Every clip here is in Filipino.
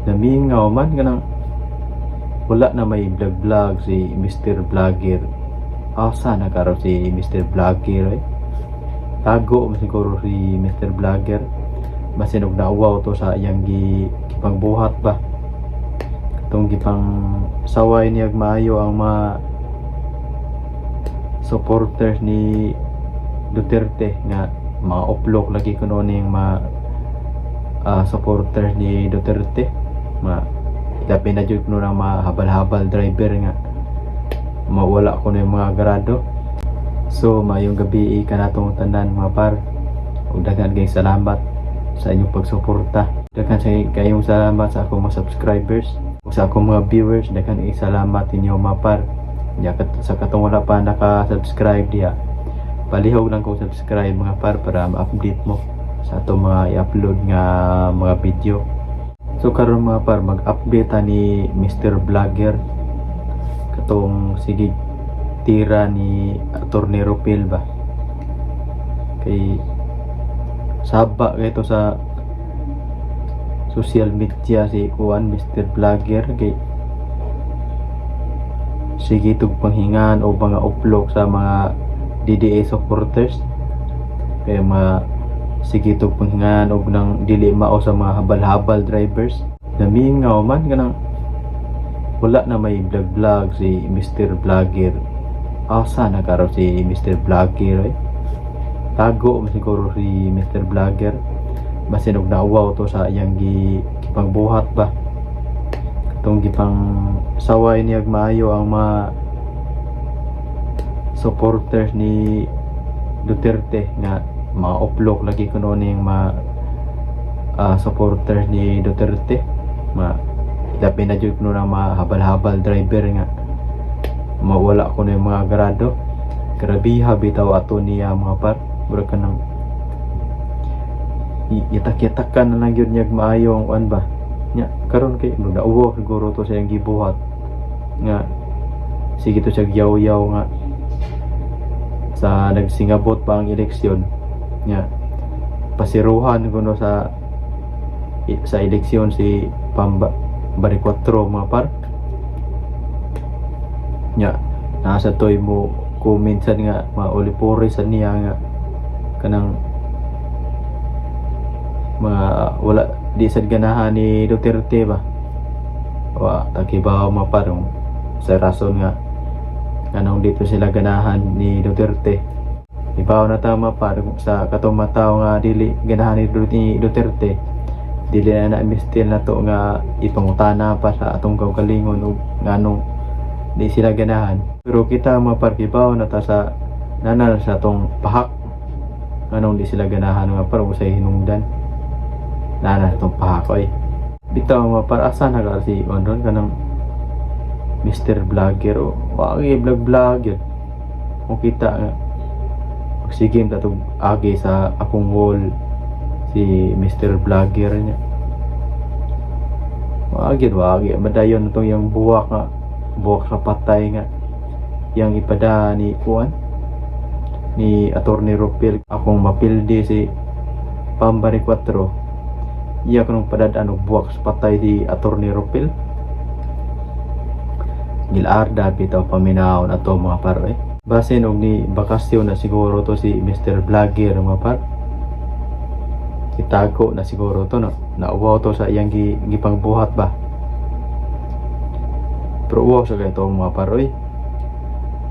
namingaw man kanang wala na may vlog si Mr. Vlogger. Asa na karon si Mr. Vlogger tago siguro si Mr. Vlogger basin og nauwaw to sa iyang gipangbuhat ba katong gipang saway niya maayo ang mga supporters ni Duterte nga mga uplok lagi kuno ning mga supporters ni Duterte labi na jud kuno ng mga habal-habal driver nga mawala ko na yung mga grado. So mayong gabi kanatong tanan mga par ug daghan kay salamat sa inyong pagsuporta. Daghan kayong salamat sa akong mga subscribers ug sa akong mga viewers. Daghan kay salamat inyo mga par. Sa katong wala pa naka-subscribe diha, palihog lang kung subscribe mga par para ma-update mo sa atong mga i-upload nga mga video. So karon mga par mag-update ni Mr. Vlogger katong sige tira ni Atty. Ropil ba kay saba kay to sa social media si kuan Mr. Vlogger kay sige tug panghingan o mga uplok sa mga DDA supporters kay mga sige tug panghingan og nang dili mao sa mga habal-habal drivers. Namingaw man kanang wala na may vlog si Mr. Vlogger. Asa na karon si Mr. Vlogger tago siguro si Mr. Vlogger basin og nauwaw to sa iyang gipangbuhat ba katong gipang saway niya maayo ang mga supporters ni Duterte nga mga uplok lagi kuno ning mga supporters ni Duterte labi na jud kuno ng mga habal-habal driver nga mawala ko na yung mga grado. Grabiha bitaw ato niya mga par bura ka nang itak-itakan na lang yun niya maayo ang kuan ba nya karon kay nauwo siguro to sa iyang gibuhat nga sige to siya yaw-yaw nga sa nagsingabot pa ang eleksyon nya pasiruhan kuno sa eleksyon si Bari 4 mga par nya nasa toy mo kuminsan nga maulipore sa niya nga kanang mga wala di sad ganahan ni Duterte ba takibaw mga parong sa rason nga kanang dito sila ganahan ni Duterte ibaw na tama parong sa katong mataw nga dili ganahan ni Duterte dili na mistil na to nga ipangutana pa sa atong kaugalingon ug nganong di sila ganahan. Pero kita mga parkibaw na ta sa nanal sa atong pahak nganong di sila ganahan nga parang sa hinungdan nanal sa atong pahak bitaw mga parasa na kasi ondon kanang Mr. Vlogger o wagi vlog yun kung kita nga magsigim tatong agi sa akong wall si Mr. Vlogger niya wagi madayon itong yung buwak sa patay nga yang ipada ni kuan ni Atty. Ropil akong mapildi si Pambari 4 iya kanong padadaan og buwak sa patay si Atty. Ropil gilarda bitaw paminaw na to mga par basin og ni bakasyon na siguro to si Mr. Vlogger mga par itago na siguro to nauwaw to sa iyang gipangbuhat ba pero uwaw sa ito mga paroy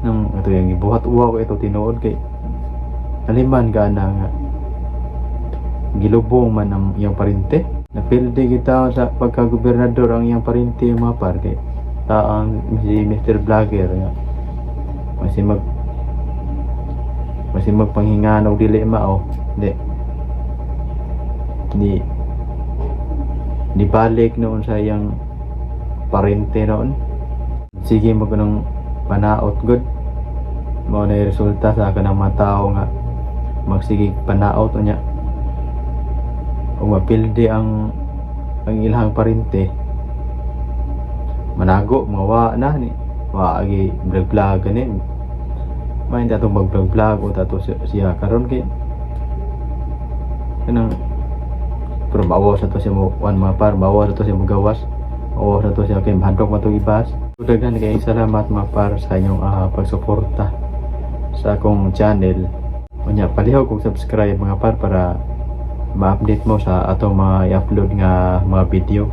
nang ito yung gibuhat uwaw ito tinuod kay aliman ka na nga gilubong man ang iyang parinte napildi kita sa pagkagobernador ang iyang parinte mga par kay taang si Mr. Vlogger nga masih magpanghingan og dili mao di balik noon sa iyang parente noon sige mo kanang panaot good mo na resulta sa kanang mga tao nga magsigig panaot unya kung mapildi ang ilang parente manago mawa na ni waagi vlog ganin main dato mag vlog o dato siya karon kay kanang pero maawas na to siya mo one mga par, maawas na to siya mo gawas, maawas na to siya kay mahadlok man to ibas. So, daghan kay salamat mga par sa inyong pagsuporta sa akong channel. Unya palihog kog subscribe mga par para ma-update mo sa atong mga i-upload nga mga video.